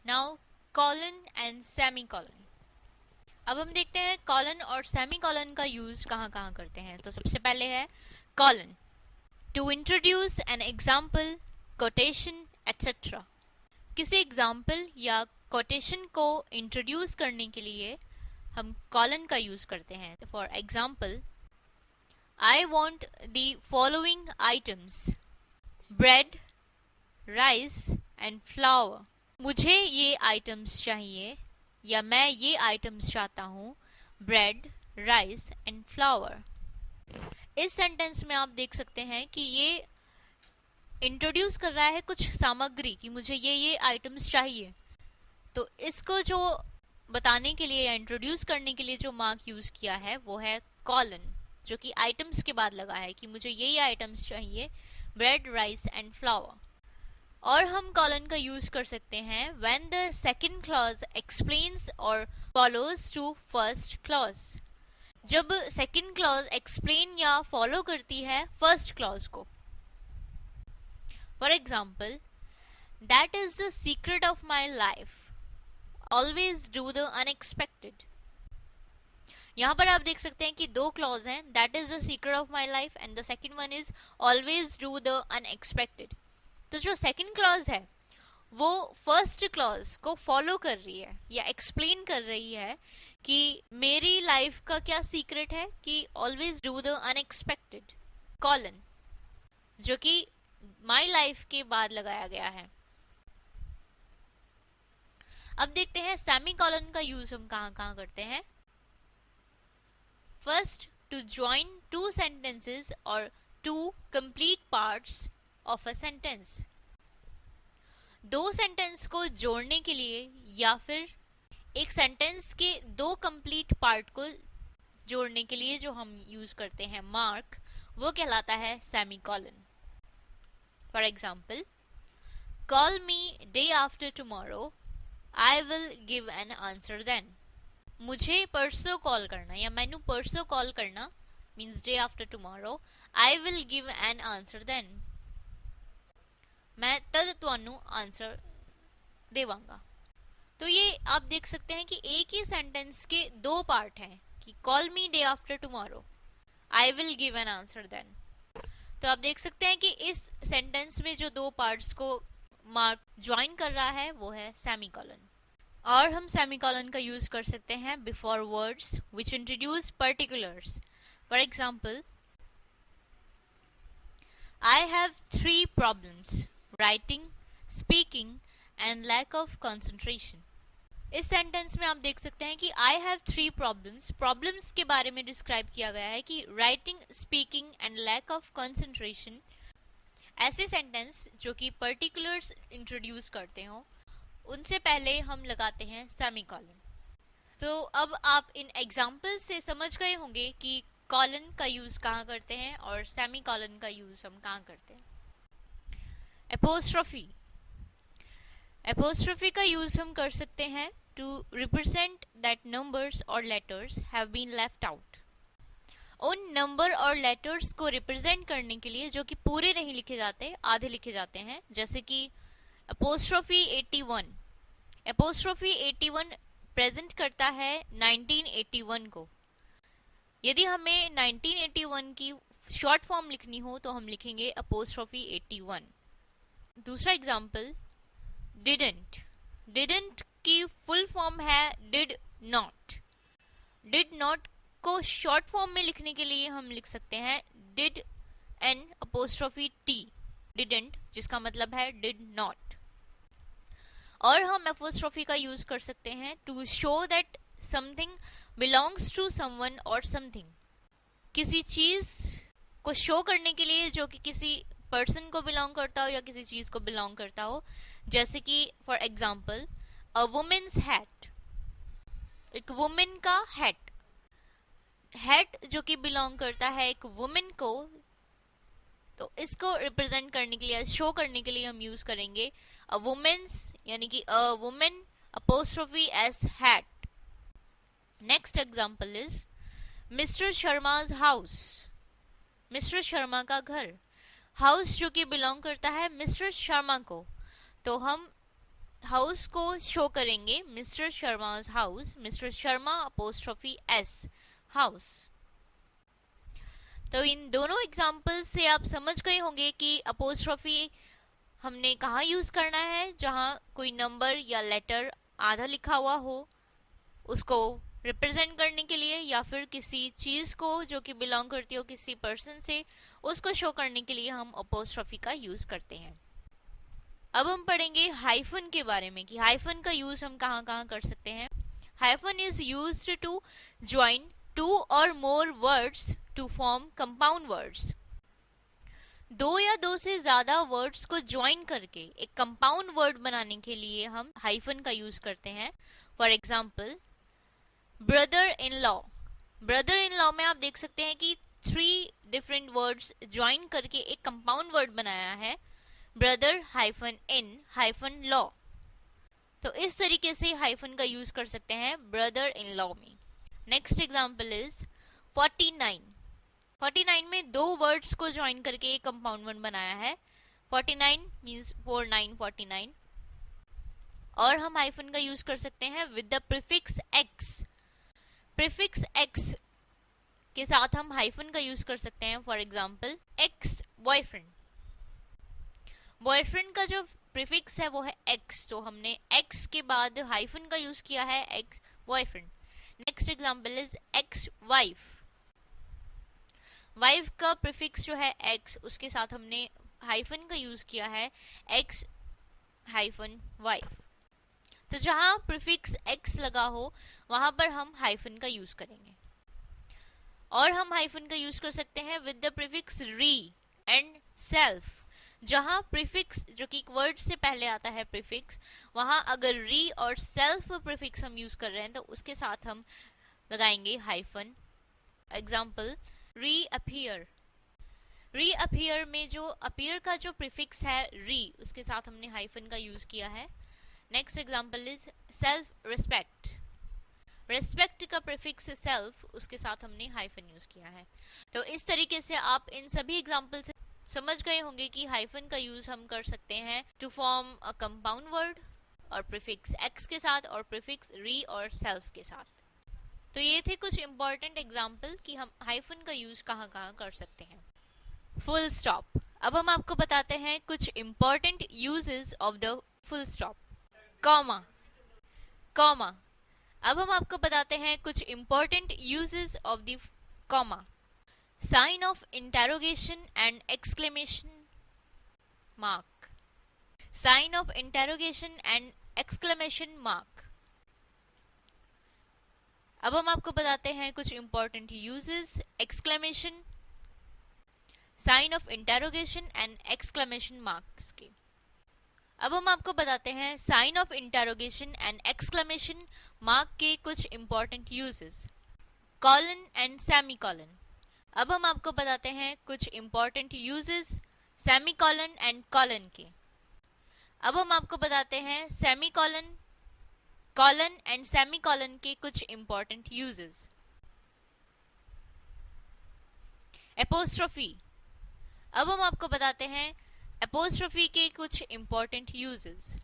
Now colon and semi colon. अब हम देखते हैं कॉलन और सेमी कॉलन का यूज कहाँ कहाँ करते हैं। तो सबसे पहले है colon, to introduce an example, quotation etcetera. किसी एग्जाम्पल या कोटेशन को इंट्रोड्यूस करने के लिए हम कॉलन का यूज करते हैं। For example, I want the following items, bread, rice and flower. मुझे ये आइटम्स चाहिए या मैं ये आइटम्स चाहता हूँ, ब्रेड, राइस एंड फ्लावर। इस सेंटेंस में आप देख सकते हैं कि ये इंट्रोड्यूस कर रहा है कुछ सामग्री कि मुझे ये आइटम्स चाहिए। तो इसको जो बताने के लिए या इंट्रोड्यूस करने के लिए जो मार्क यूज किया है वो है कॉलन, जो कि आइटम्स के बाद लगा है कि मुझे ये आइटम्स चाहिए, ब्रेड, राइस एंड फ्लावर। और हम कॉलन का यूज कर सकते हैं when the second clause explains और फॉलोज टू फर्स्ट क्लॉज। जब सेकंड क्लॉज एक्सप्लेन या फॉलो करती है फर्स्ट क्लॉज को। For example, that is the secret of my life, always do the unexpected. यहाँ पर आप देख सकते हैं कि दो क्लॉज हैं, that is the secret of my life and the second one is always do the unexpected. तो जो सेकंड क्लॉज है वो फर्स्ट क्लॉज को फॉलो कर रही है या एक्सप्लेन कर रही है कि मेरी लाइफ का क्या सीक्रेट है कि always do the unexpected, colon, जो कि माई लाइफ के बाद लगाया गया है। अब देखते हैं सेमी कॉलन का यूज हम कहाँ कहाँ करते हैं। First, to join two sentences और to complete parts of a sentence. दो सेंटेंस को जोड़ने के लिए या फिर एक सेंटेंस के दो कंप्लीट पार्ट को जोड़ने के लिए जो हम यूज करते हैं मार्क, वो कहलाता है semi colon. For example, call me day after tomorrow, I will give an answer then. मुझे परसों कॉल करना या मैनू परसों कॉल करना means day after tomorrow, I will give an answer then, मैं तद तुहानू आंसर देवांगा। तो ये आप देख सकते हैं कि एक ही सेंटेंस के दो पार्ट हैं कि call me day after tomorrow, I will give an answer then. तो आप देख सकते हैं कि इस सेंटेंस में जो दो पार्ट्स को मार्क ज्वाइन कर रहा है वो है सेमीकोलन। और हम सेमीकोलन का यूज कर सकते हैं before words which introduce particulars. For example, I have 3 problems, writing, speaking and lack of concentration. इस सेंटेंस में आप देख सकते हैं कि आई हैव 3 प्रॉब्लम्स, प्रॉब्लम्स के बारे में डिस्क्राइब किया गया है कि writing, speaking and lack of concentration. ऐसे सेंटेंस जो कि पर्टिकुलर्स इंट्रोड्यूस करते हो उनसे पहले हम लगाते हैं सेमीकोलन। तो अब आप इन एग्जाम्पल से समझ गए होंगे कि कॉलन का यूज कहाँ करते हैं और सेमीकोलन का यूज हम कहाँ करते हैं। एपोस्ट्रोफी, एपोस्ट्रोफी का यूज हम कर सकते हैं टू रिप्रेजेंट दैट नंबर्स और letters have been left out. उन नंबर और लेटर्स को रिप्रेजेंट करने के लिए जो कि पूरे नहीं लिखे जाते, आधे लिखे जाते हैं, जैसे कि एपोस्ट्रोफी 81। एपोस्ट्रोफी 81 प्रेजेंट करता है 1981 को। यदि हमें 1981 की शॉर्ट फॉर्म लिखनी हो तो हम लिखेंगे एपोस्ट्रोफी 81। दूसरा एग्जाम्पल, डिडंट। डिडंट की फुल फॉर्म है डिड नॉट। डिड नॉट को शॉर्ट फॉर्म में लिखने के लिए हम लिख सकते हैं did an apostrophe T, didn't, जिसका मतलब है डिड नॉट। और हम अपोस्ट्रोफी का यूज कर सकते हैं to show that something belongs to someone और समथिंग। किसी चीज को शो करने के लिए जो कि किसी पर्सन को बिलोंग करता हो या किसी चीज को बिलोंग करता हो, जैसे कि for example a women's hat, एक वुमेन का हैट। हैट जो कि बिलोंग करता है एक वुमेन को, तो इसको रिप्रेजेंट करने के लिए, शो करने के लिए हम यूज करेंगे अ वुमेन्स, यानी कि a woman apostrophe s hat. Next example is Mr Sharma's house, Mr Sharma का घर। हाउस जो कि बिलोंग करता है मिस्टर शर्मा को, तो हम हाउस को शो करेंगे mister Sharma house, Mr Sharma apostrophe S house. तो इन दोनों एग्जाम्पल से आप समझ गए होंगे कि अपोस्ट्रोफी हमने कहाँ यूज करना है, जहां कोई नंबर या लेटर आधा लिखा हुआ हो उसको रिप्रेजेंट करने के लिए, या फिर किसी चीज को जो कि बिलोंग करती हो किसी पर्सन से, उसको शो करने के लिए हम अपोस्ट्रोफी का यूज करते हैं। अब हम पढ़ेंगे हाइफन के बारे में कि हाइफन का यूज हम कहाँ कहाँ कर सकते हैं। Hyphen is used to join two और more words to form compound words. दो या दो से ज्यादा वर्ड्स को ज्वाइन करके एक कंपाउंड वर्ड बनाने के लिए हम हाइफन का यूज करते हैं। For example brother in law. Brother in law में आप देख सकते हैं कि 3 डिफरेंट वर्ड्स ज्वाइन करके एक कंपाउंड वर्ड बनाया है, brother hyphen in hyphen law. तो इस तरीके से हाइफन का यूज कर सकते हैं ब्रदर इन लॉ में। Next example is 49। 49 में 2 वर्ड्स को ज्वाइन करके एक कंपाउंड वर्ड बनाया है। 49 मीन्स 49 49, और हम हाइफन का यूज कर सकते हैं with the prefix x. Prefix ex के साथ हम हाइफन का यूज कर सकते हैं। For example ex boyfriend. Boyfriend का जो प्रीफिक्स है वो है एक्स, तो हमने एक्स के बाद हाइफन का यूज किया है ex boyfriend. Next example is ex wife. Wife का प्रीफिक्स जो है एक्स, उसके साथ हमने हाइफन का यूज किया है एक्स हाइफन वाइफ। तो जहां प्रीफिक्स एक्स लगा हो वहां पर हम हाइफन का यूज करेंगे। और हम हाइफन का यूज कर सकते हैं विद द प्रीफिक्स री एंड सेल्फ। जहां प्रीफिक्स जो कि वर्ड से पहले आता है प्रीफिक्स, वहां अगर री और सेल्फ प्रीफिक्स हम यूज कर रहे हैं तो उसके साथ हम लगाएंगे हाइफन। एग्जाम्पल री अपीयर। री अपीयर में जो अपीयर का जो प्रीफिक्स है री, उसके साथ हमने हाइफन का यूज किया है। Next example is self respect. Respect का प्रीफिक्स सेल्फ, उसके साथ हमने हाइफन यूज किया है। तो इस तरीके से आप इन सभी एग्जाम्पल से समझ गए होंगे कि हाइफन का यूज हम कर सकते हैं to form a compound word, और प्रीफिक्स एक्स के साथ और प्रीफिक्स री और सेल्फ के साथ। तो ये थे कुछ इंपॉर्टेंट एग्जाम्पल कि हम हाइफन का यूज कहाँ कहाँ कर सकते हैं। Full stop. अब हम आपको बताते हैं कुछ important uses of the full stop. Comma. Comma. अब हम आपको बताते हैं कुछ important uses of the comma. Sign of interrogation and exclamation mark. Sign of interrogation and exclamation mark. अब हम आपको बताते हैं कुछ important uses exclamation, sign of interrogation and exclamation marks के। अब हम आपको बताते हैं sign of interrogation and exclamation mark के कुछ important uses. Colon and semicolon. अब हम आपको बताते हैं कुछ important uses semicolon and colon के। अब हम आपको बताते हैं सेमीकॉलन, कॉलन एंड सेमीकॉलन के कुछ इंपॉर्टेंट यूजेस। एपोस्ट्रोफी। अब हम आपको बताते हैं एपोस्ट्रोफी के कुछ इंपॉर्टेंट यूजेस।